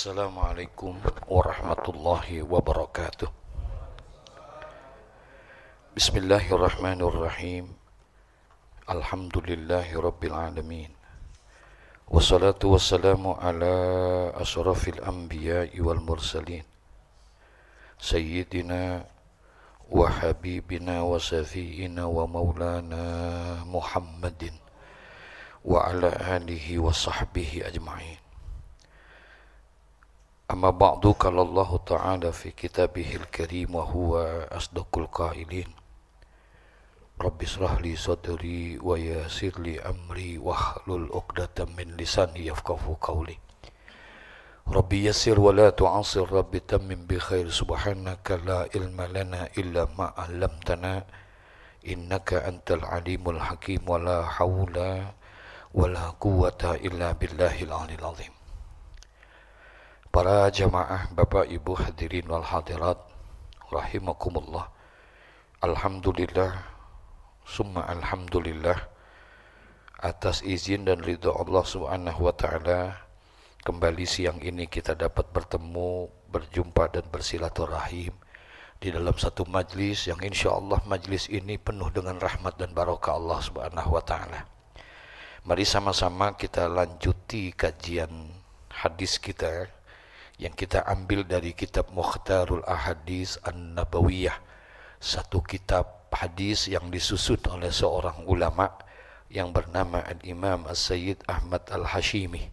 Assalamualaikum warahmatullahi wabarakatuh. Bismillahirrahmanirrahim. Alhamdulillahi rabbil alamin. Wassalatu wassalamu ala asyrafil anbiya'i wal mursalin. Sayyidina wa habibina wa safiina wa maulana Muhammadin wa ala alihi wa sahbihi ajma'in. Amma ba'du, qala Allah Ta'ala fi kitabihil karim wa huwa asdaqul qailin. Rabbi shrah li sadri wa yassir li amri wahlul 'uqdatam min lisani yafqahu qawli. Rabbi yassir wa la tu'assir, Rabbi tammim bi khair, subhanaka la ilma lana illa ma 'allamtana innaka antal alimul hakim, wa la hawla wa la quwwata illa billahil 'aliyil 'azim. Para jamaah, Bapak Ibu hadirin wal hadirat rahimakumullah. Alhamdulillah summa alhamdulillah atas izin dan ridha Allah Subhanahu wa taala, kembali siang ini kita dapat bertemu, berjumpa dan bersilaturahim di dalam satu majlis yang insyaallah majlis ini penuh dengan rahmat dan barokah Allah Subhanahu wa taala. Mari sama-sama kita lanjuti kajian hadis kita yang kita ambil dari kitab Mukhtarul Ahadits An-Nabawiyah, satu kitab hadis yang disusun oleh seorang ulama yang bernama Al-Imam As-Sayyid Ahmad Al-Hashimi.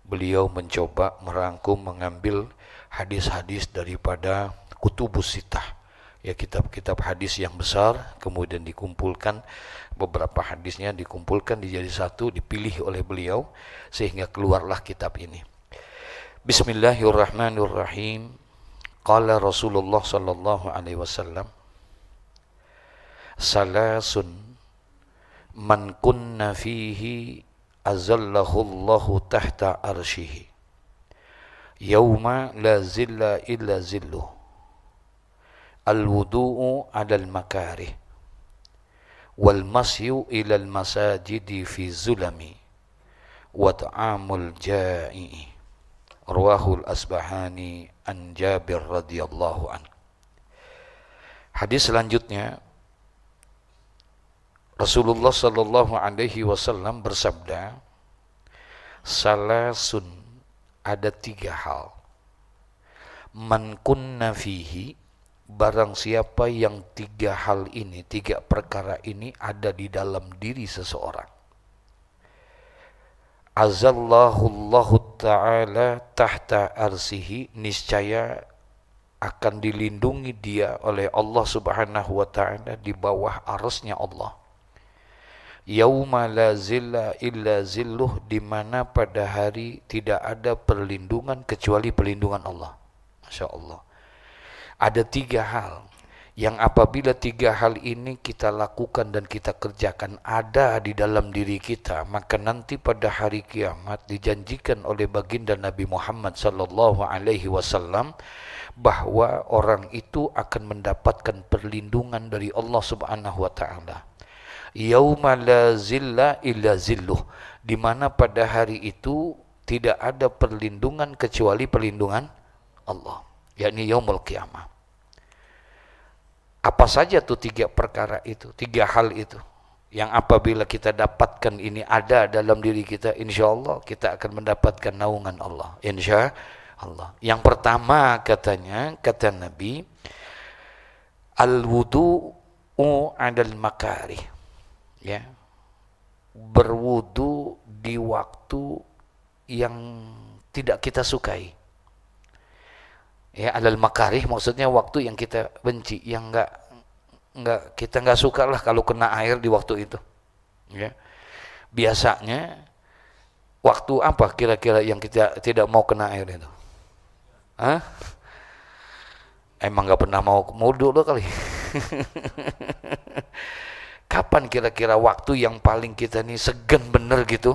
Beliau mencoba merangkum, mengambil hadis-hadis daripada Kutubus Sittah, ya kitab-kitab hadis yang besar, kemudian dikumpulkan, beberapa hadisnya dikumpulkan dijadi satu, dipilih oleh beliau sehingga keluarlah kitab ini. Bismillahirrahmanirrahim. Qala Rasulullah sallallahu alaihi wasallam, salasun man kunna fihi azallahu Allahu tahta arshihi yauma la zilla illa zilluh, al-wudu'u 'alal makarih wal masyu ilal masajidi fi zulami wa ta'amul ja'i. Rawahul Asbahani an Jabir radhiyallahu an. Hadis selanjutnya, Rasulullah sallallahu alaihi wasallam bersabda, salasun, ada tiga hal. Man kunna fihi, barang siapa yang tiga hal ini, tiga perkara ini ada di dalam diri seseorang, azallahu Allahu ta'ala tahta arsihi, niscaya akan dilindungi dia oleh Allah subhanahu wa ta'ala di bawah arsnya Allah. Yauma la zilla illa zilluh, di mana pada hari tidak ada perlindungan kecuali perlindungan Allah. Masya Allah. Ada tiga hal yang apabila tiga hal ini kita lakukan dan kita kerjakan ada di dalam diri kita, maka nanti pada hari kiamat dijanjikan oleh baginda Nabi Muhammad sallallahu alaihi wasallam bahwa orang itu akan mendapatkan perlindungan dari Allah Subhanahu wa taala. Yauma la zilla illa zilluh, di mana pada hari itu tidak ada perlindungan kecuali perlindungan Allah, yakni yaumul qiyamah. Apa saja tuh tiga perkara itu, tiga hal itu yang apabila kita dapatkan ini ada dalam diri kita, insya Allah kita akan mendapatkan naungan Allah, insya Allah. Yang pertama katanya, kata Nabi, al-wudu'u 'alal makarih, ya, berwudu di waktu yang tidak kita sukai. Ya, alal makarih maksudnya waktu yang kita benci, yang kita nggak suka lah kalau kena air di waktu itu. Ya, biasanya waktu apa kira-kira yang kita tidak mau kena air itu? Hah? Emang nggak pernah mau wudu lo kali? Kapan kira-kira waktu yang paling kita nih segan bener gitu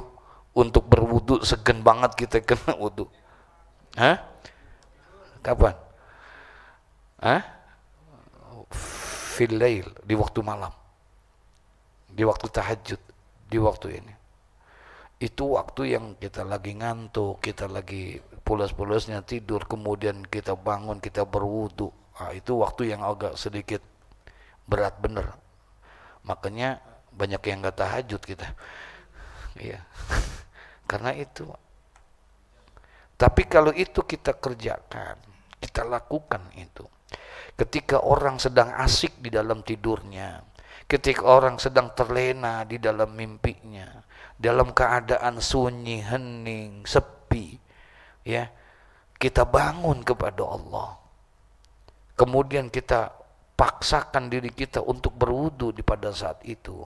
untuk berwudu, segan banget kita kena wudu? Hah? Kapan? Fil lail, di waktu malam, di waktu tahajud, di waktu ini. Itu waktu yang kita lagi ngantuk, kita lagi pulas-pulasnya tidur, kemudian kita bangun, kita berwudu. Itu waktu yang agak sedikit berat bener. Makanya banyak yang nggak tahajud kita. Iya. Karena itu. Tapi kalau itu kita kerjakan, kita lakukan itu. Ketika orang sedang asik di dalam tidurnya, ketika orang sedang terlena di dalam mimpinya, dalam keadaan sunyi, hening, sepi, ya, kita bangun kepada Allah. Kemudian kita paksakan diri kita untuk berwudu di pada saat itu.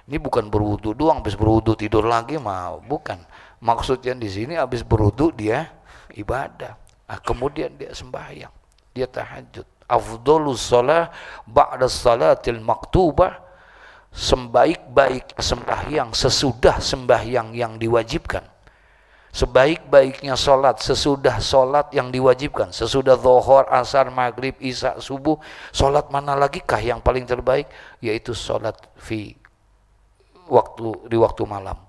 Ini bukan berwudu doang, habis berwudu tidur lagi mah bukan. Maksudnya di sini habis berwudu dia ibadah. Kemudian dia sembahyang, dia tahajud. Afdhalus shalah ba'da salatil maktubah, sebaik-baik sembahyang sesudah sembahyang yang diwajibkan. Sebaik-baiknya sholat sesudah sholat yang diwajibkan. Sesudah zuhur, asar, maghrib, isya, subuh, sholat mana lagi kah yang paling terbaik? Yaitu sholat di waktu malam.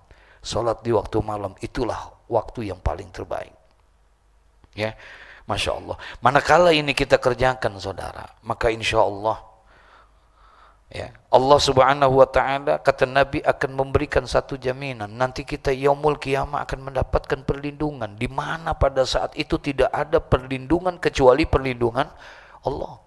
Sholat di waktu malam itulah waktu yang paling terbaik. Ya, Masya Allah. Manakala ini kita kerjakan, saudara, maka insya Allah, ya, Allah Subhanahu wa Ta'ala, kata Nabi, akan memberikan satu jaminan. Nanti kita yaumul qiyamah akan mendapatkan perlindungan, di mana pada saat itu tidak ada perlindungan kecuali perlindungan Allah.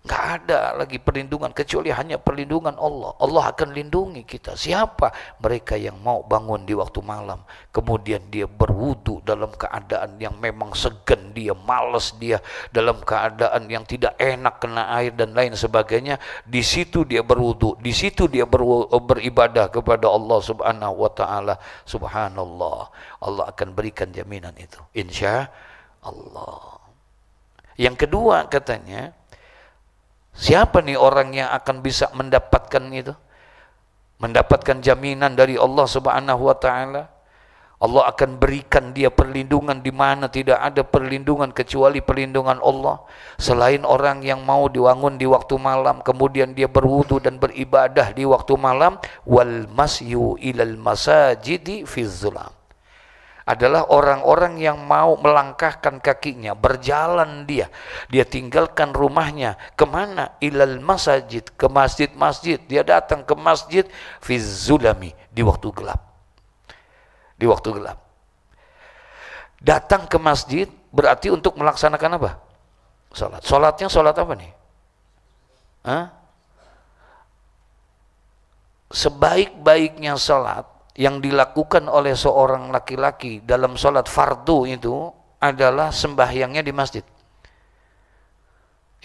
Nggak ada lagi perlindungan kecuali hanya perlindungan Allah. Allah akan lindungi kita. Siapa? Mereka yang mau bangun di waktu malam, kemudian dia berwudu dalam keadaan yang memang segan, dia malas, dia dalam keadaan yang tidak enak kena air dan lain sebagainya. Di situ dia berwudu, di situ dia beribadah kepada Allah Subhanahu wa Ta'ala. Subhanallah, Allah akan berikan jaminan itu, insya Allah. Yang kedua katanya, siapa nih orang yang akan bisa mendapatkan itu? Mendapatkan jaminan dari Allah Subhanahu wa Ta'ala. Allah akan berikan dia perlindungan di mana tidak ada perlindungan kecuali perlindungan Allah. Selain orang yang mau dibangun di waktu malam, kemudian dia berwudu dan beribadah di waktu malam, wal masyu ilal masajidi fi zulam, adalah orang-orang yang mau melangkahkan kakinya, berjalan dia tinggalkan rumahnya, kemana? Ilal masajid, ke masjid-masjid, dia datang ke masjid, fi zulami, di waktu gelap. Di waktu gelap. Datang ke masjid berarti untuk melaksanakan apa? Salat. Salatnya salat apa nih? Sebaik-baiknya salat yang dilakukan oleh seorang laki-laki dalam sholat fardu itu adalah sembahyangnya di masjid.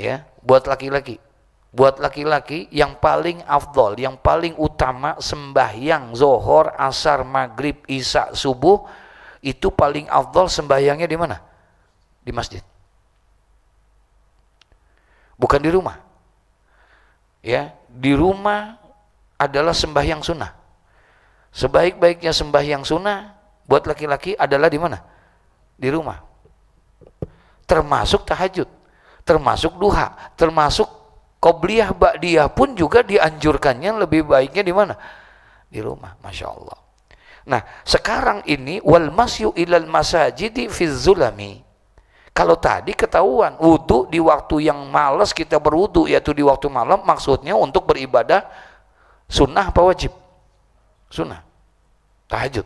Ya, buat laki-laki. Buat laki-laki yang paling afdol, yang paling utama sembahyang zuhur, asar, maghrib, isya, subuh, itu paling afdol sembahyangnya di mana? Di masjid. Bukan di rumah. Ya, di rumah adalah sembahyang sunnah. Sebaik-baiknya sembahyang sunnah buat laki-laki adalah di mana? Di rumah. Termasuk tahajud, termasuk duha, termasuk qobliyah, ba'diyah pun juga dianjurkannya lebih baiknya di mana? Di rumah. Masya Allah. Nah, sekarang ini wal masyu ilal masajidi fi zulami. Kalau tadi ketahuan wudu di waktu yang malas kita berwudu, yaitu di waktu malam, maksudnya untuk beribadah sunnah apa wajib? Sunnah, tahajud.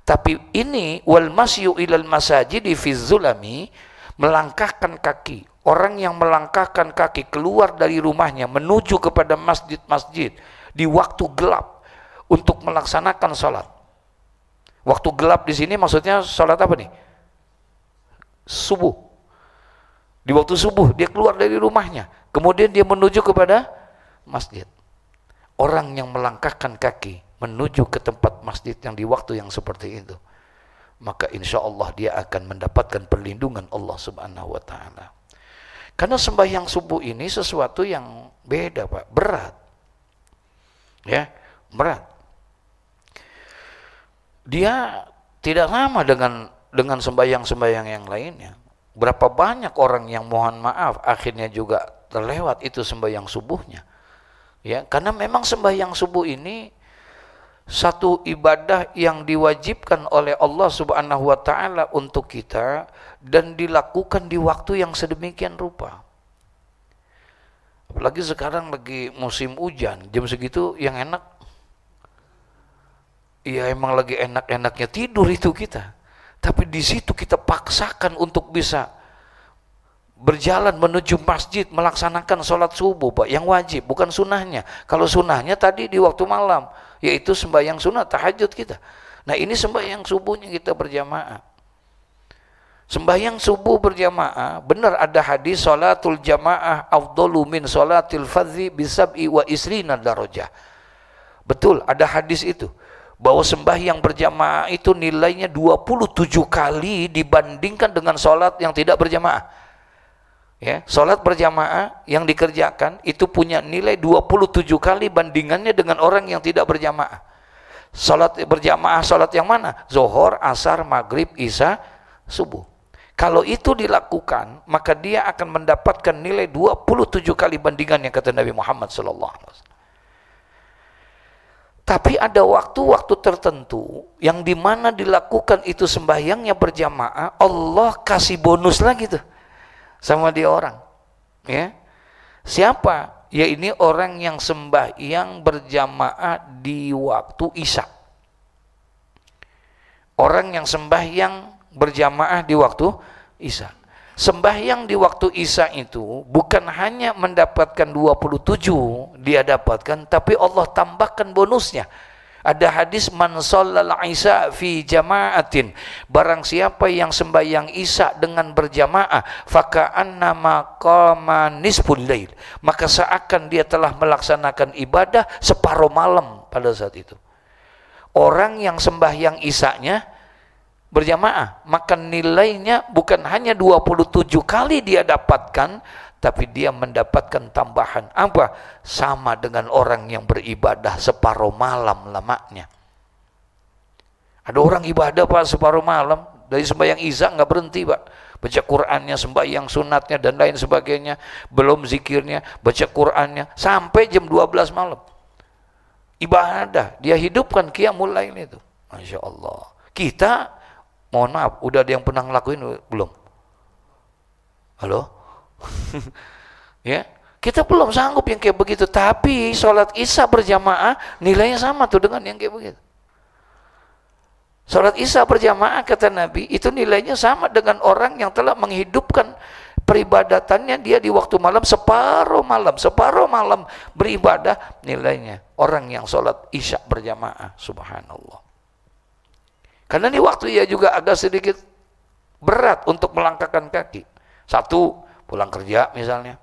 Tapi ini wal masyu ilal masajidi fi zulami, melangkahkan kaki. Orang yang melangkahkan kaki keluar dari rumahnya menuju kepada masjid-masjid di waktu gelap untuk melaksanakan salat. Waktu gelap di sini maksudnya salat apa nih? Subuh. Di waktu subuh dia keluar dari rumahnya, kemudian dia menuju kepada masjid. Orang yang melangkahkan kaki menuju ke tempat masjid yang di waktu yang seperti itu, maka insya Allah dia akan mendapatkan perlindungan Allah Subhanahu wa Ta'ala. Karena sembahyang subuh ini sesuatu yang beda, Pak, berat. Ya, berat. Dia tidak sama dengan sembahyang-sembahyang yang lainnya. Berapa banyak orang yang mohon maaf akhirnya juga terlewat itu sembahyang subuhnya. Ya, karena memang sembahyang subuh ini satu ibadah yang diwajibkan oleh Allah Subhanahu wa taala untuk kita dan dilakukan di waktu yang sedemikian rupa. Apalagi sekarang lagi musim hujan, jam segitu yang enak, ya emang lagi enak-enaknya tidur itu kita. Tapi di situ kita paksakan untuk bisa berjalan menuju masjid melaksanakan sholat subuh, Pak, yang wajib, bukan sunnahnya. Kalau sunnahnya tadi di waktu malam, yaitu sembahyang sunnah tahajud kita. Nah, ini sembahyang subuhnya kita berjamaah. Sembahyang subuh berjamaah, benar ada hadis sholatul jamaah afdalu min sholatil fadzi bisab'i wa isrina darajah. Betul, ada hadis itu. Bahwa sembahyang berjamaah itu nilainya 27 kali dibandingkan dengan sholat yang tidak berjamaah. Ya, sholat berjamaah yang dikerjakan itu punya nilai 27 kali bandingannya dengan orang yang tidak berjamaah. Sholat berjamaah, sholat yang mana? Zuhur, asar, maghrib, isya, subuh. Kalau itu dilakukan, maka dia akan mendapatkan nilai 27 kali bandingannya, kata Nabi Muhammad SAW. Tapi ada waktu-waktu tertentu yang dimana dilakukan itu sembahyangnya berjamaah, Allah kasih bonus lagi tuh sama dia orang, ya. Siapa? Ya ini orang yang sembahyang berjamaah di waktu isya. Orang yang sembahyang berjamaah di waktu isya. Sembahyang di waktu isya itu bukan hanya mendapatkan 27 dia dapatkan, tapi Allah tambahkan bonusnya. Ada hadis man shallal isya fi jama'atin, barang siapa yang sembahyang isya dengan berjamaah, faka'annama qama nisful lail, maka seakan dia telah melaksanakan ibadah separuh malam pada saat itu. Orang yang sembahyang isyanya berjamaah, maka nilainya bukan hanya 27 kali dia dapatkan, tapi dia mendapatkan tambahan apa? Sama dengan orang yang beribadah separuh malam lamanya. Ada orang ibadah, Pak, separuh malam, dari sembahyang isya nggak berhenti, Pak. Baca Qur'annya, sembahyang sunatnya dan lain sebagainya, belum zikirnya, baca Qur'annya sampai jam 12 malam. Ibadah, dia hidupkan qiyamul lail itu. Masya Allah. Kita, mohon maaf, udah ada yang pernah ngelakuin belum? Halo? Ya, kita belum sanggup yang kayak begitu, tapi sholat isya berjamaah nilainya sama tuh dengan yang kayak begitu. Sholat isya berjamaah, kata Nabi, itu nilainya sama dengan orang yang telah menghidupkan peribadatannya dia di waktu malam, separuh malam beribadah, nilainya orang yang sholat isya berjamaah. Subhanallah. Karena di waktu ia juga agak sedikit berat untuk melangkahkan kaki. Satu, pulang kerja misalnya,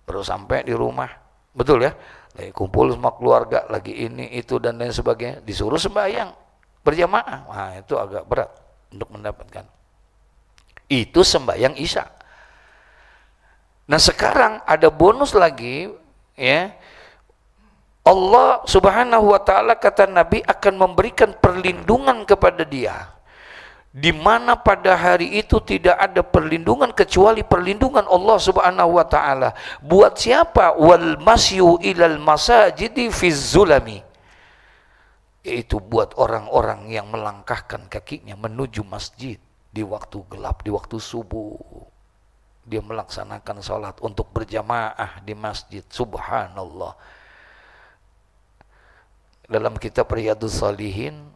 baru sampai di rumah, betul ya, lagi kumpul sama keluarga, lagi ini itu dan lain sebagainya, disuruh sembahyang berjamaah, nah itu agak berat untuk mendapatkan. Itu sembahyang isya. Nah sekarang ada bonus lagi, ya. Allah Subhanahu wa taala, kata Nabi, akan memberikan perlindungan kepada dia, di mana pada hari itu tidak ada perlindungan kecuali perlindungan Allah Subhanahu wa taala. Buat siapa? Wal masyu ilal masajidi fiz zulami, yaitu buat orang-orang yang melangkahkan kakinya menuju masjid di waktu gelap, di waktu subuh. Dia melaksanakan salat untuk berjamaah di masjid. Subhanallah. Dalam kitab Riyadhus Shalihin,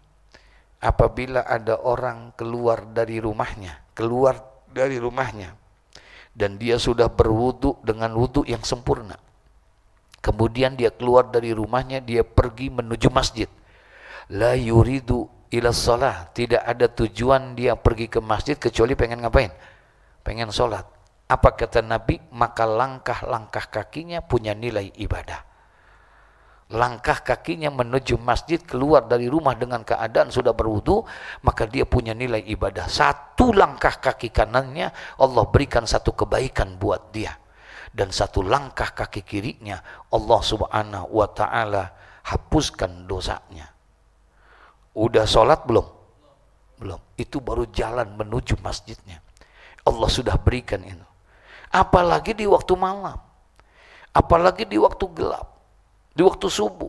apabila ada orang keluar dari rumahnya dan dia sudah berwudu dengan wudu yang sempurna, kemudian dia keluar dari rumahnya, dia pergi menuju masjid, la yuridu ila shalah, tidak ada tujuan dia pergi ke masjid kecuali pengen ngapain? Pengen sholat. Apa kata Nabi? Maka langkah-langkah kakinya punya nilai ibadah. Langkah kakinya menuju masjid, keluar dari rumah dengan keadaan sudah berwudu, maka dia punya nilai ibadah. Satu langkah kaki kanannya Allah berikan satu kebaikan buat dia, dan satu langkah kaki kirinya Allah Subhanahu wa taala hapuskan dosanya. Udah sholat belum? Belum. Itu baru jalan menuju masjidnya. Allah sudah berikan itu. Apalagi di waktu malam, apalagi di waktu gelap, di waktu subuh,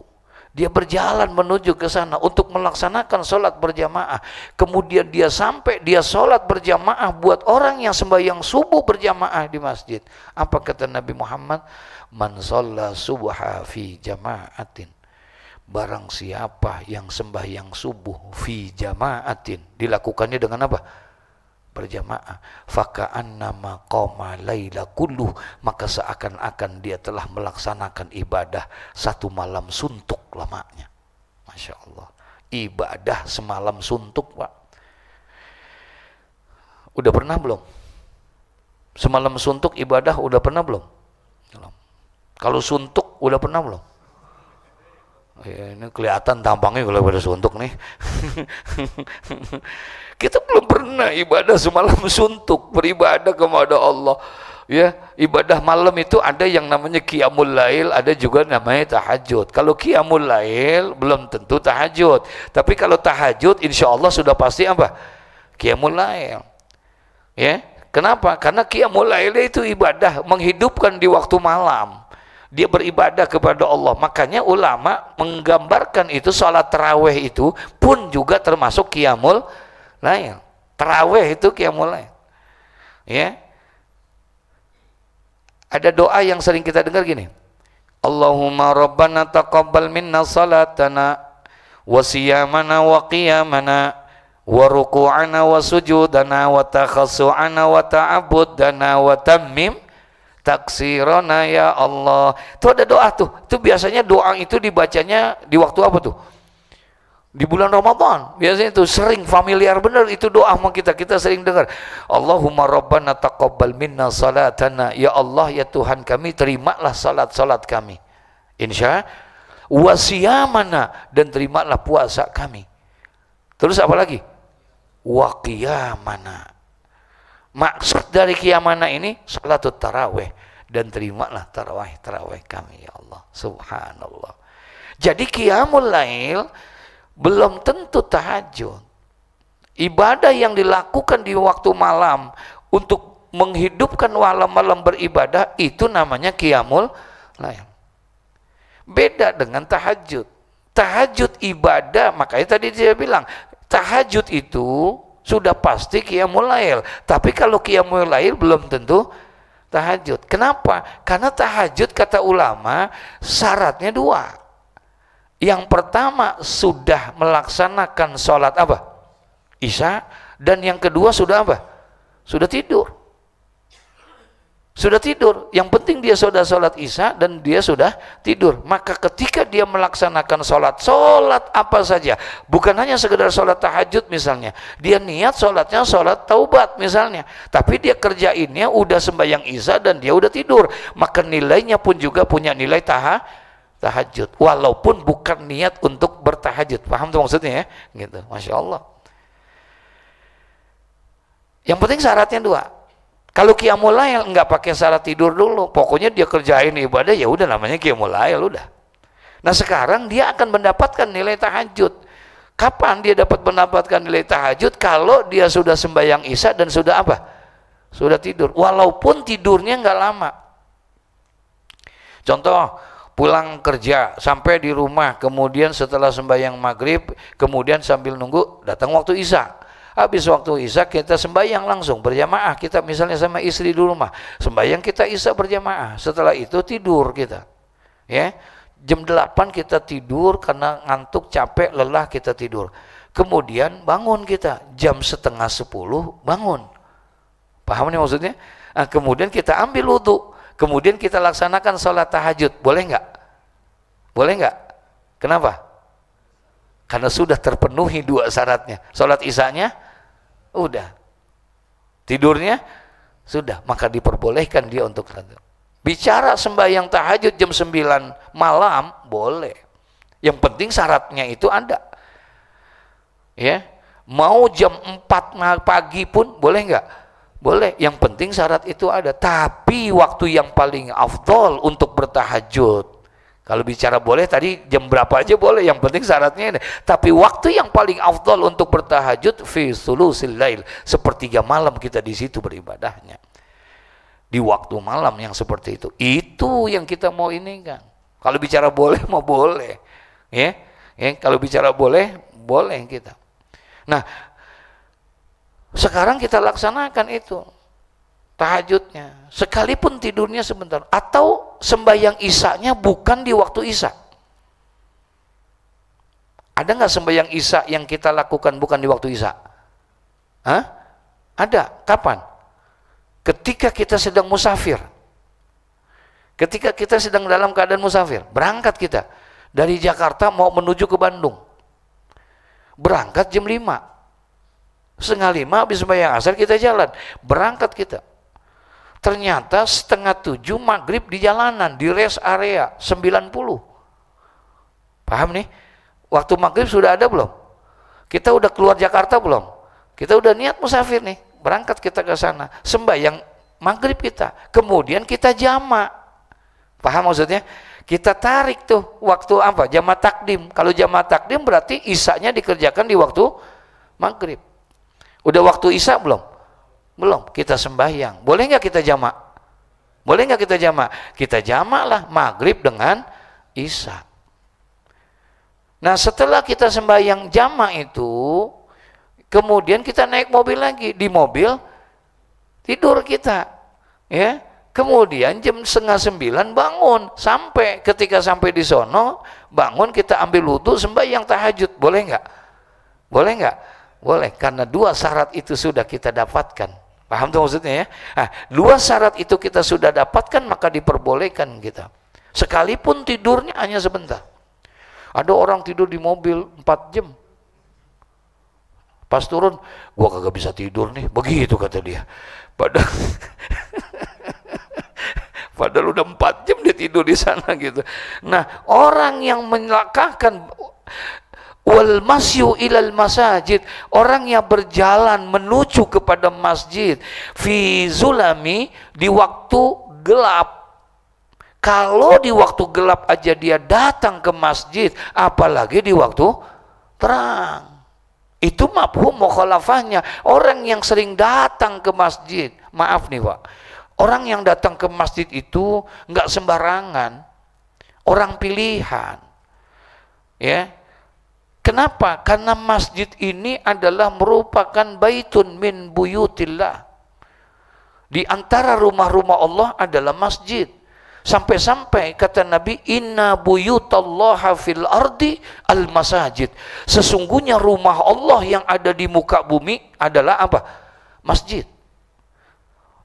Dia berjalan menuju ke sana untuk melaksanakan sholat berjamaah. Kemudian dia sampai, dia sholat berjamaah buat orang yang sembahyang subuh berjamaah di masjid. Apa kata Nabi Muhammad? Man sholla subha fi jama'atin. Barang siapa yang sembahyang subuh fi jama'atin. Dilakukannya dengan apa? Berjamaah. Faka'annama qama laila kulluh, maka seakan-akan dia telah melaksanakan ibadah satu malam suntuk lamanya. Masya Allah, ibadah semalam suntuk, Pak. Udah pernah belum? Semalam suntuk ibadah udah pernah belum? Kalau suntuk udah pernah belum? Ya, ini kelihatan tampangnya kalau pada suntuk nih. Kita belum pernah ibadah semalam suntuk, beribadah kepada Allah. Ya, ibadah malam itu ada yang namanya qiyamul lail, ada juga namanya tahajud. Kalau qiyamul lail belum tentu tahajud, tapi kalau tahajud insya Allah sudah pasti apa? Qiyamul lail. Ya, kenapa? Karena qiyamul lail itu ibadah, menghidupkan di waktu malam. Dia beribadah kepada Allah. Makanya ulama menggambarkan itu salat tarawih itu pun juga termasuk qiyamul lail. Tarawih itu qiyamul lail. Ya. Ada doa yang sering kita dengar gini. Allahumma rabbana taqabbal minna salatana wa siyamana wa qiyamana wa ruku'ana wa sujudana wa takhassu'ana wa ta'abudana wa tammim taksirona ya Allah. Itu ada doa tuh. Itu biasanya doa itu dibacanya di waktu apa tuh? Di bulan Ramadan. Biasanya itu sering familiar benar itu doa sama kita. Kita sering dengar. Allahumma rabbana taqabbal minna salatana. Ya Allah, ya Tuhan kami, terimalah salat-salat kami. Insya wasiyamana, dan terimalah puasa kami. Terus apa lagi? Wa qiyamana. Maksud dari qiyamana ini salatut tarawih, dan terimalah tarawih kami ya Allah. Subhanallah. Jadi qiyamul lail belum tentu tahajud. Ibadah yang dilakukan di waktu malam untuk menghidupkan malam-malam beribadah itu namanya qiyamul lail. Beda dengan tahajud. Tahajud ibadah, makanya tadi dia bilang tahajud itu sudah pasti qiyamul lail. Tapi kalau qiyamul lail belum tentu tahajud. Kenapa? Karena tahajud kata ulama syaratnya dua. Yang pertama sudah melaksanakan sholat apa? Isya. Dan yang kedua sudah apa? Sudah tidur. Sudah tidur. Yang penting dia sudah sholat Isya dan dia sudah tidur. Maka ketika dia melaksanakan sholat apa saja, bukan hanya sekedar sholat tahajud misalnya, dia niat sholatnya sholat taubat misalnya, tapi dia kerjainnya udah sembahyang Isya dan dia udah tidur, maka nilainya pun juga punya nilai tahajud, walaupun bukan niat untuk bertahajud. Paham tuh maksudnya ya? Gitu. Masya Allah. Yang penting syaratnya dua. Kalau qiyamul lail nggak pakai syarat tidur dulu, pokoknya dia kerjain ibadah ya udah, namanya qiyamul lail udah. Nah sekarang dia akan mendapatkan nilai tahajud. Kapan dia dapat mendapatkan nilai tahajud? Kalau dia sudah sembahyang Isya dan sudah apa? Sudah tidur. Walaupun tidurnya nggak lama. Contoh, pulang kerja sampai di rumah, kemudian setelah sembahyang maghrib, kemudian sambil nunggu datang waktu Isya. Habis waktu Isya kita sembahyang langsung berjamaah, kita misalnya sama istri di rumah, sembahyang kita Isya berjamaah. Setelah itu tidur kita. Ya. Jam 8 kita tidur karena ngantuk, capek, lelah kita tidur. Kemudian bangun kita jam setengah 10 bangun. Paham nih maksudnya? Nah, kemudian kita ambil wudhu, kemudian kita laksanakan sholat tahajud. Boleh nggak? Boleh nggak? Kenapa? Karena sudah terpenuhi dua syaratnya. Sholat Isyanya udah, tidurnya sudah, maka diperbolehkan dia untuk bicara sembahyang tahajud jam 9 malam boleh. Yang penting syaratnya itu ada. Ya, mau jam 4 pagi pun boleh nggak? Boleh. Yang penting syarat itu ada. Tapi waktu yang paling afdol untuk bertahajud, kalau bicara boleh tadi jam berapa aja boleh, yang penting syaratnya ini. Tapi waktu yang paling afdal untuk bertahajud fi sulusil lail, sepertiga malam kita di situ beribadahnya. Di waktu malam yang seperti itu. Itu yang kita mau ini kan. Kalau bicara boleh mau boleh. Ya, kalau bicara boleh, boleh kita. Nah, sekarang kita laksanakan itu tahajudnya, sekalipun tidurnya sebentar, atau sembahyang isya-nya bukan di waktu isya. Ada nggak sembahyang isya yang kita lakukan bukan di waktu isya? Hah? Ada. Kapan? Ketika kita sedang musafir. Ketika kita sedang dalam keadaan musafir, berangkat kita dari Jakarta mau menuju ke Bandung. Berangkat jam 5. Setengah 5 habis sembahyang asar kita jalan. Berangkat kita. Ternyata setengah 7 maghrib di jalanan, di rest area 90. Paham nih? Waktu maghrib sudah ada belum? Kita udah keluar Jakarta belum? Kita udah niat musafir nih. Berangkat kita ke sana. Sembahyang maghrib kita. Kemudian kita jamak. Paham maksudnya? Kita tarik tuh waktu apa? Jamak takdim. Kalau jamak takdim berarti isya-nya dikerjakan di waktu maghrib. Udah waktu isya belum? Belum. Kita sembahyang. Boleh nggak kita jamak? Boleh nggak kita jamak? Kita jamak lah maghrib dengan isya. Nah, setelah kita sembahyang jamak itu, kemudian kita naik mobil lagi. Di mobil tidur kita, ya. Kemudian jam 8:30 bangun, sampai ketika sampai di sono bangun kita ambil wudhu sembahyang tahajud. Boleh nggak? Boleh nggak? Boleh, karena dua syarat itu sudah kita dapatkan. Paham tuh maksudnya ya? Nah, dua syarat itu kita sudah dapatkan, maka diperbolehkan kita. Sekalipun tidurnya hanya sebentar. Ada orang tidur di mobil 4 jam. Pas turun, gua kagak bisa tidur nih. Begitu kata dia. Padahal udah 4 jam dia tidur di sana gitu. Nah, orang yang melangkahkan wal masyu ilal masajid, orang yang berjalan menuju kepada masjid fi zulami, di waktu gelap. Kalau di waktu gelap aja dia datang ke masjid, apalagi di waktu terang. Itu mafhum mukhalafahnya. Orang yang sering datang ke masjid, maaf nih Pak, orang yang datang ke masjid itu nggak sembarangan, orang pilihan. Ya. Kenapa? Karena masjid ini adalah merupakan baitun min buyutillah. Di antara rumah-rumah Allah adalah masjid. Sampai-sampai kata Nabi, inna buyutallaha fil ardi al masajid. Sesungguhnya rumah Allah yang ada di muka bumi adalah apa? Masjid.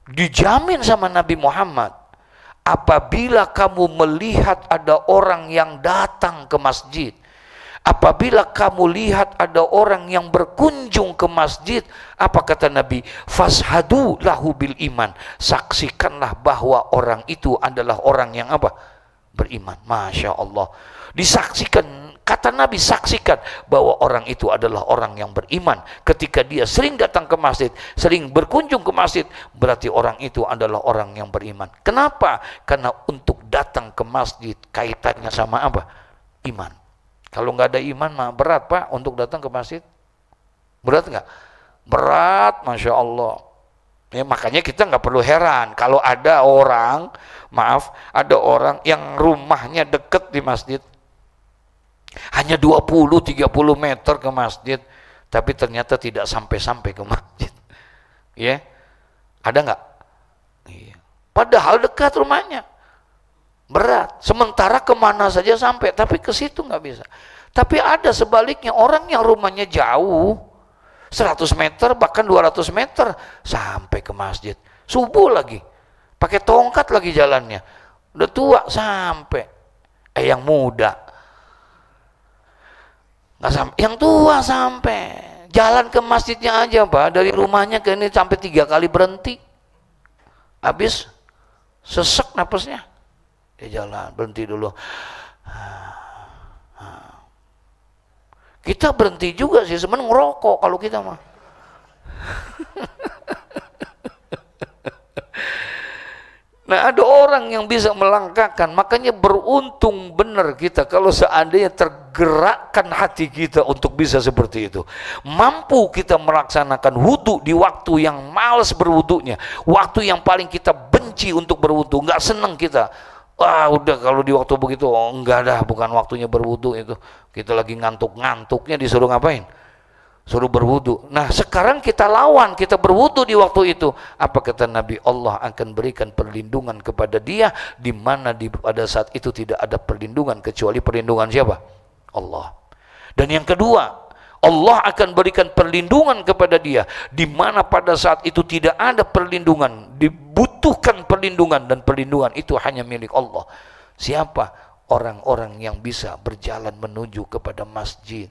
Dijamin sama Nabi Muhammad, apabila kamu melihat ada orang yang datang ke masjid, apabila kamu lihat ada orang yang berkunjung ke masjid, apa kata Nabi? Fashadu lahu bil iman. Saksikanlah bahwa orang itu adalah orang yang apa? Beriman. Masya Allah. Disaksikan, kata Nabi, saksikan bahwa orang itu adalah orang yang beriman. Ketika dia sering datang ke masjid, sering berkunjung ke masjid, berarti orang itu adalah orang yang beriman. Kenapa? Karena untuk datang ke masjid kaitannya sama apa? Iman. Kalau nggak ada iman mah berat Pak untuk datang ke masjid. Berat nggak? Berat, Masya Allah. Ya, makanya kita nggak perlu heran kalau ada orang, maaf, ada orang yang rumahnya deket di masjid, hanya 20-30 meter ke masjid, tapi ternyata tidak sampai-sampai ke masjid. Ya, ada nggak? Iya. Padahal dekat rumahnya. Berat, sementara kemana saja sampai, tapi ke situ nggak bisa. Tapi ada sebaliknya, orang yang rumahnya jauh 100 meter bahkan 200 meter sampai ke masjid, subuh lagi pakai tongkat lagi jalannya, udah tua sampai. Yang muda nggak sampai, yang tua sampai. Jalan ke masjidnya aja Pak, dari rumahnya ke ini sampai 3 kali berhenti, habis sesek napasnya. Dia jalan, berhenti dulu. Kita berhenti juga sih, sebenarnya ngerokok kalau kita mah. Nah, ada orang yang bisa melangkahkan, makanya beruntung benar kita kalau seandainya tergerakkan hati kita untuk bisa seperti itu. Mampu kita melaksanakan wudhu di waktu yang malas berwudhunya, waktu yang paling kita benci untuk berwudhu, nggak senang kita. Wah udah kalau di waktu begitu, oh, enggak dah, bukan waktunya berwudu itu. Kita lagi ngantuk-ngantuknya disuruh ngapain? Suruh berwudu. Nah sekarang kita lawan, kita berwudu di waktu itu. Apa kata Nabi? Allah akan berikan perlindungan kepada dia, di mana pada saat itu tidak ada perlindungan kecuali perlindungan siapa? Allah. Dan yang kedua, Allah akan berikan perlindungan kepada dia, di mana pada saat itu tidak ada perlindungan, dibutuhkan perlindungan, dan perlindungan itu hanya milik Allah. Siapa? Orang-orang yang bisa berjalan menuju kepada masjid.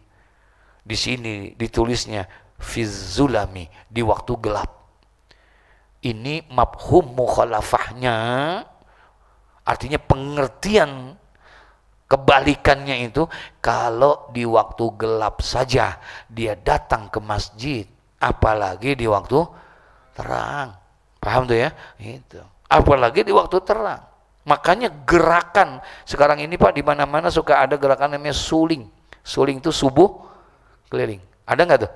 Di sini ditulisnya fizzulami, di waktu gelap. Ini mafhum mukhalafahnya, artinya pengertian kebalikannya itu, kalau di waktu gelap saja dia datang ke masjid, apalagi di waktu terang. Paham tuh ya? Itu. Apalagi di waktu terang. Makanya gerakan sekarang ini Pak, di mana-mana suka ada gerakan namanya suling. Suling itu subuh keliling. Ada nggak tuh?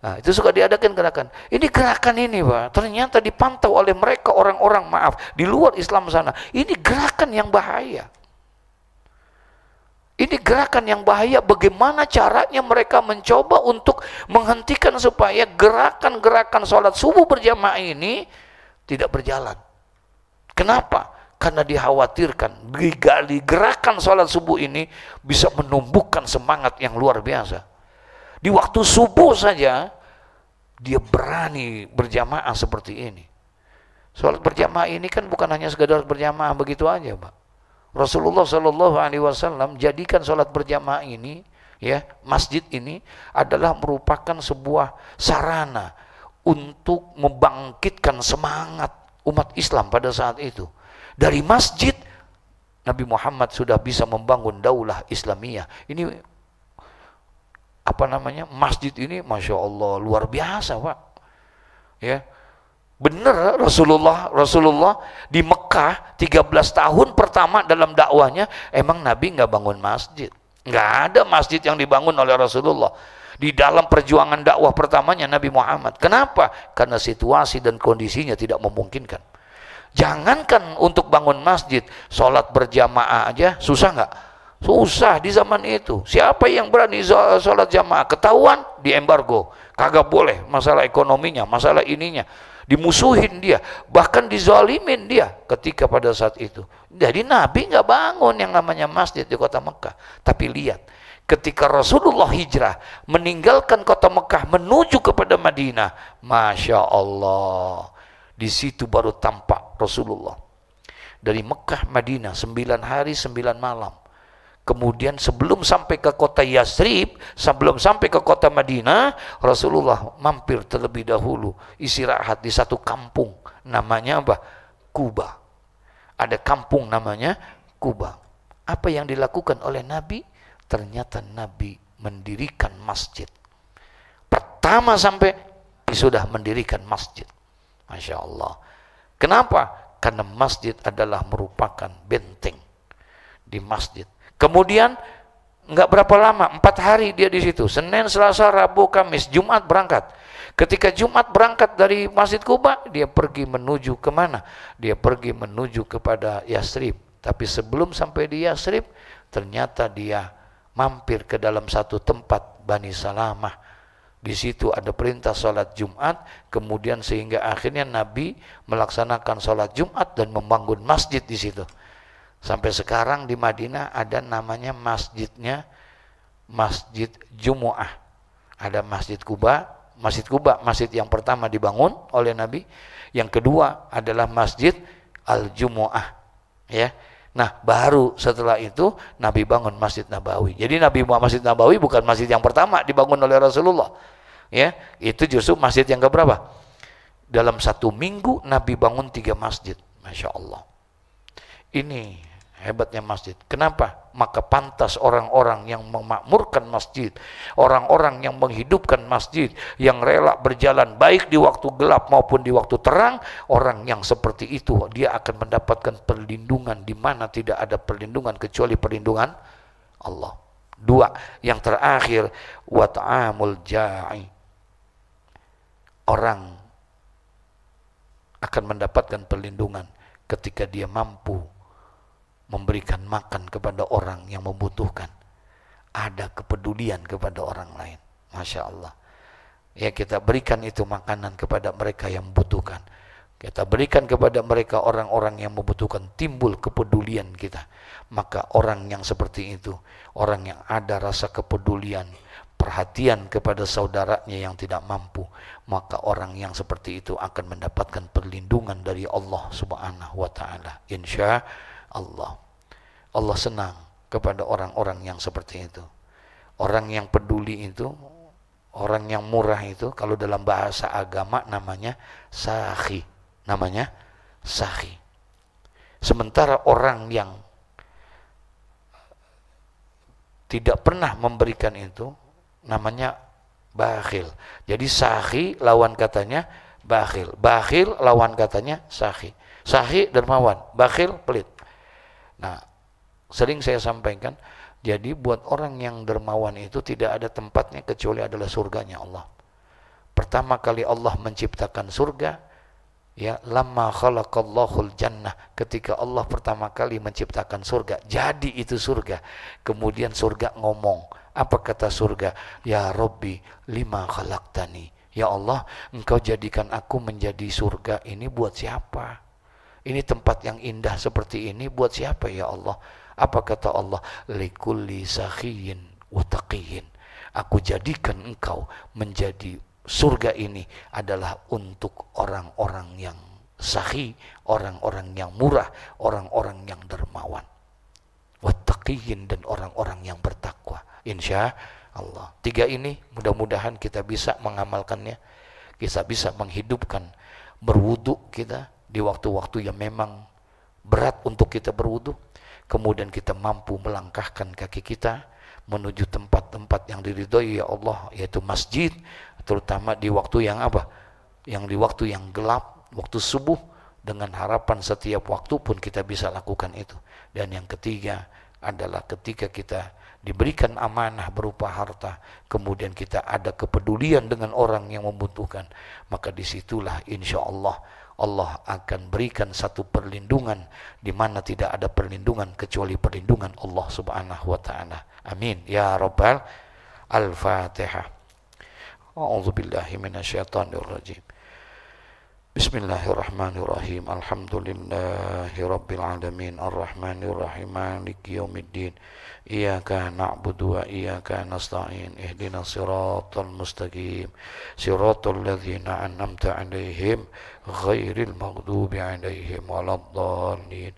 Nah, itu suka diadakan gerakan. Ini gerakan ini Pak, ternyata dipantau oleh mereka orang-orang, maaf, di luar Islam sana. Ini gerakan yang bahaya. Ini gerakan yang bahaya. Bagaimana caranya mereka mencoba untuk menghentikan supaya gerakan-gerakan sholat subuh berjamaah ini tidak berjalan. Kenapa? Karena dikhawatirkan gerakan sholat subuh ini bisa menumbuhkan semangat yang luar biasa. Di waktu subuh saja dia berani berjamaah seperti ini. Sholat berjamaah ini kan bukan hanya sekadar berjamaah begitu aja, Pak. Rasulullah Shallallahu Alaihi Wasallam jadikan sholat berjamaah ini, ya, masjid ini adalah merupakan sebuah sarana untuk membangkitkan semangat umat Islam pada saat itu. Dari masjid Nabi Muhammad sudah bisa membangun daulah Islamiyah. Ini apa namanya, masjid ini Masya Allah luar biasa Pak, ya bener. Rasulullah di Mekah 13 tahun pertama dalam dakwahnya, emang Nabi nggak bangun masjid, nggak ada masjid yang dibangun oleh Rasulullah di dalam perjuangan dakwah pertamanya Nabi Muhammad. Kenapa? Karena situasi dan kondisinya tidak memungkinkan. Jangankan untuk bangun masjid, sholat berjamaah aja susah nggak? Susah di zaman itu. Siapa yang berani sholat jamaah? Ketahuan, di embargo. Kagak boleh, masalah ekonominya, masalah ininya. Dimusuhin dia, bahkan dizalimin dia ketika pada saat itu. Jadi Nabi nggak bangun yang namanya masjid di kota Mekah. Tapi lihat, ketika Rasulullah hijrah, meninggalkan kota Mekah menuju kepada Madinah, Masya Allah, di situ baru tampak Rasulullah. Dari Mekah Madinah 9 hari 9 malam. Kemudian sebelum sampai ke kota Yasrib, sebelum sampai ke kota Madinah, Rasulullah mampir terlebih dahulu istirahat di satu kampung, namanya apa? Kuba. Ada kampung namanya Kuba. Apa yang dilakukan oleh Nabi? Ternyata Nabi mendirikan masjid. Pertama sampai sudah mendirikan masjid. Masya Allah. Kenapa? Karena masjid adalah merupakan benteng di masjid. Kemudian nggak berapa lama, 4 hari dia di situ. Senin, Selasa, Rabu, Kamis, Jumat berangkat. Ketika Jumat berangkat dari Masjid Kuba, dia pergi menuju kemana? Dia pergi menuju kepada Yasrib. Tapi sebelum sampai di Yasrib, ternyata dia mampir ke dalam satu tempat Bani Salamah. Di situ ada perintah sholat Jumat, kemudian sehingga akhirnya Nabi melaksanakan sholat Jumat dan membangun masjid di situ. Sampai sekarang di Madinah ada namanya masjidnya Masjid Jumu'ah. Ada Masjid Kuba, masjid yang pertama dibangun oleh Nabi. Yang kedua adalah Masjid Al-Jumu'ah. Ya. Nah, baru setelah itu Nabi bangun Masjid Nabawi. Jadi Masjid Nabawi bukan masjid yang pertama dibangun oleh Rasulullah. Ya, itu justru masjid yang keberapa? Dalam 1 minggu Nabi bangun 3 masjid. Masya Allah. Ini hebatnya masjid. Kenapa? Maka pantas orang-orang yang memakmurkan masjid, orang-orang yang menghidupkan masjid, yang rela berjalan baik di waktu gelap maupun di waktu terang, orang yang seperti itu dia akan mendapatkan perlindungan di mana tidak ada perlindungan kecuali perlindungan Allah. 2, yang terakhir, wa ta'amul ja'i. Orang akan mendapatkan perlindungan ketika dia mampu memberikan makan kepada orang yang membutuhkan. Ada kepedulian kepada orang lain. Masya Allah. Ya, kita berikan itu makanan kepada mereka yang membutuhkan. Kita berikan kepada mereka orang-orang yang membutuhkan, timbul kepedulian kita. Maka orang yang seperti itu, orang yang ada rasa kepedulian, perhatian kepada saudaranya yang tidak mampu, maka orang yang seperti itu akan mendapatkan perlindungan dari Allah Subhanahu wa taala. Insya Allah. Allah senang kepada orang-orang yang seperti itu. Orang yang peduli itu, orang yang murah itu, kalau dalam bahasa agama namanya sakhi. Namanya sakhi. Sementara orang yang tidak pernah memberikan itu namanya bakhil. Jadi sakhi lawan katanya bakhil. Bakhil lawan katanya sakhi. Sakhi dermawan, bakhil pelit. Nah, sering saya sampaikan, jadi buat orang yang dermawan itu tidak ada tempatnya kecuali adalah surganya Allah. Pertama kali Allah menciptakan surga, ya, lamma khalaqallahul jannah, ketika Allah pertama kali menciptakan surga, jadi itu surga. Kemudian surga ngomong, apa kata surga? Ya Rabbi, lima khalaqtani. Ya Allah, engkau jadikan aku menjadi surga ini buat siapa? Ini tempat yang indah seperti ini buat siapa ya Allah? Apa kata Allah? Likulli sakhiyin wa taqiyin. Aku jadikan engkau menjadi surga ini adalah untuk orang-orang yang sakhi, orang-orang yang murah, orang-orang yang dermawan. Wattaqiyin, dan orang-orang yang bertakwa. Insya Allah. 3 ini mudah-mudahan kita bisa mengamalkannya. Kita bisa menghidupkan berwudu kita di waktu-waktu yang memang berat untuk kita berwudu. Kemudian kita mampu melangkahkan kaki kita menuju tempat-tempat yang diridhoi ya Allah, yaitu masjid, terutama di waktu yang apa? Yang di waktu yang gelap, waktu subuh, dengan harapan setiap waktu pun kita bisa lakukan itu. Dan yang ketiga adalah ketika kita diberikan amanah berupa harta, kemudian kita ada kepedulian dengan orang yang membutuhkan, maka disitulah insya Allah Allah akan berikan satu perlindungan di mana tidak ada perlindungan kecuali perlindungan Allah Subhanahu wa taala. Amin ya rabbal al-Fatihah. A'udzubillahi minasyaitonir rajim. Bismillahirrahmanirrahim. Alhamdulillahi rabbil alamin, arrahmanir rahim, maliki yaumiddin. Iyyaka na'budu wa iyyaka nasta'in. Ihdinas siratal mustaqim. Siratal ladzina an'amta 'alaihim ghairil maghdubi 'alaihim waladdallin.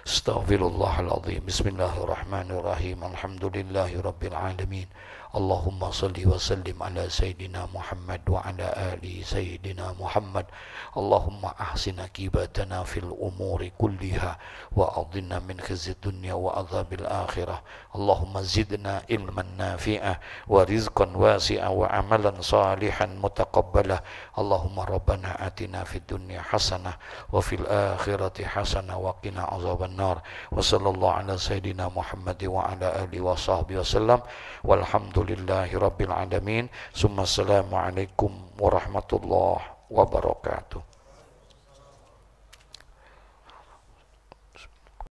Astaghfirullahaladzim. Bismillahirrahmanirrahim. Alhamdulillahi rabbil alamin. Allahumma salli wa sallim ala Sayyidina Muhammad wa ala ali Sayyidina Muhammad. Allahumma ahsin akibatana fil umuri kulliha wa adhinna min khizyid dunya wa adhabil akhirah. Allahumma zidna ilman nafi'ah wa rizqan wasi'ah wa amalan salihan mutaqabbalah. Allahumma rabbana atina fid dunya hasanah wa fil akhirati hasanah wa qina azaban nar. Wa sallallahu ala Sayyidina Muhammad wa ala alihi wa sahbihi wasallam. Walhamdulillahi rabbil alamin. Summa assalamualaikum warahmatullahi wabarakatuh.